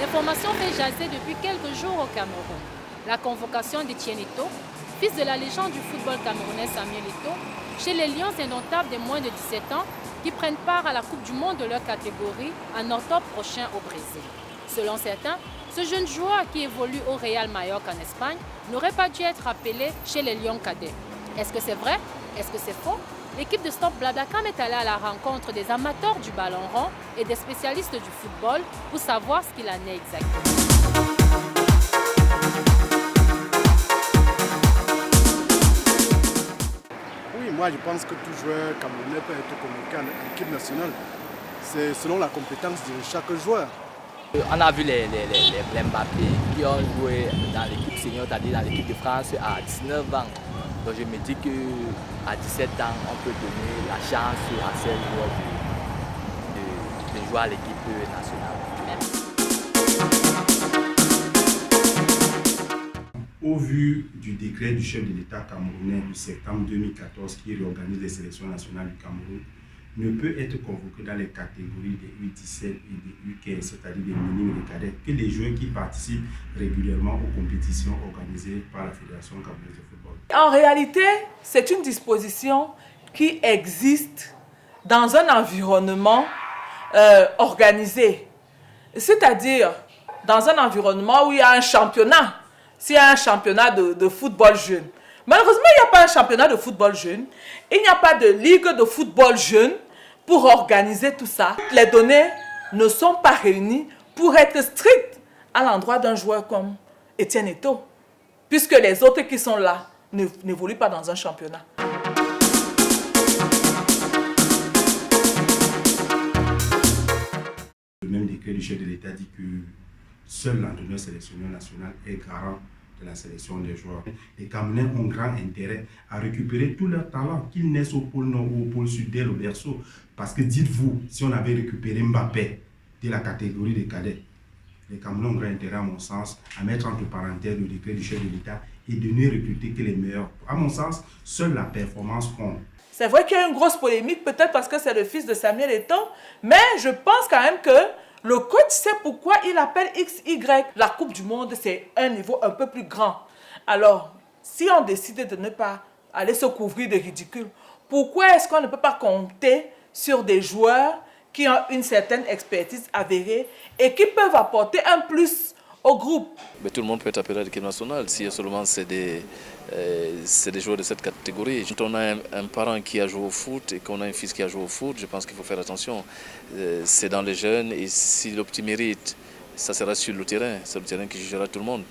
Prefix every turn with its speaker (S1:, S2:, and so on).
S1: L'information fait jaser depuis quelques jours au Cameroun. La convocation d'Etienne Eto'o, fils de la légende du football camerounais Samuel Eto'o, chez les Lions indomptables des moins de 17 ans qui prennent part à la Coupe du Monde de leur catégorie en octobre prochain au Brésil. Selon certains, ce jeune joueur qui évolue au Real Mallorca en Espagne n'aurait pas dû être appelé chez les Lions cadets. Est-ce que c'est vrai? Est-ce que c'est faux? L'équipe de Stop Blablacar est allée à la rencontre des amateurs du ballon rond et des spécialistes du football pour savoir ce qu'il en est exactement.
S2: Oui, moi je pense que tout joueur camerounais peut être convoqué à l'équipe nationale. C'est selon la compétence de chaque joueur.
S3: On a vu les Mbappé qui ont joué dans l'équipe senior, c'est-à-dire dans l'équipe de France à 19 ans. Donc je me dis qu'à 17 ans, on peut donner la chance à ces joueurs de jouer à l'équipe nationale.
S4: Au vu du décret du chef de l'État camerounais de septembre 2014 qui réorganise les sélections nationales du Cameroun, ne peut être convoqué dans les catégories des U17 et des U15, c'est-à-dire des minimes et des cadets, que les joueurs qui participent régulièrement aux compétitions organisées par la Fédération camerounaise de football.
S5: En réalité, c'est une disposition qui existe dans un environnement organisé, c'est-à-dire dans un environnement où il y a un championnat. S'il y a un championnat de football jeune, malheureusement, il n'y a pas un championnat de football jeune, il n'y a pas de ligue de football jeune pour organiser tout ça. Les données ne sont pas réunies pour être strictes à l'endroit d'un joueur comme Etienne Eto'o, puisque les autres qui sont là n'évoluent pas dans un championnat.
S4: Le même décret du chef de l'État dit que seul l'entraîneur sélectionneur national est garant de la sélection des joueurs. Les Camerounais ont grand intérêt à récupérer tous leurs talents, qu'ils naissent au pôle nord ou au pôle sud dès le berceau. Parce que dites-vous, si on avait récupéré Mbappé de la catégorie des cadets, les Camerounais ont grand intérêt, à mon sens, à mettre entre parenthèses le décret du chef de l'État et de ne recruter que les meilleurs. À mon sens, seule la performance compte.
S5: C'est vrai qu'il y a une grosse polémique, peut-être parce que c'est le fils de Samuel Eto'o, mais je pense quand même que le coach sait pourquoi il appelle XY. La Coupe du Monde, c'est un niveau un peu plus grand. Alors, si on décide de ne pas aller se couvrir de ridicule, pourquoi est-ce qu'on ne peut pas compter sur des joueurs qui ont une certaine expertise avérée et qui peuvent apporter un plus au groupe?
S6: Mais tout le monde peut être appelé à l'équipe nationale si seulement c'est des joueurs de cette catégorie. Quand on a un parent qui a joué au foot et qu'on a un fils qui a joué au foot, je pense qu'il faut faire attention. C'est dans les jeunes et si le petit mérite, ça sera sur le terrain. C'est le terrain qui jugera tout le monde.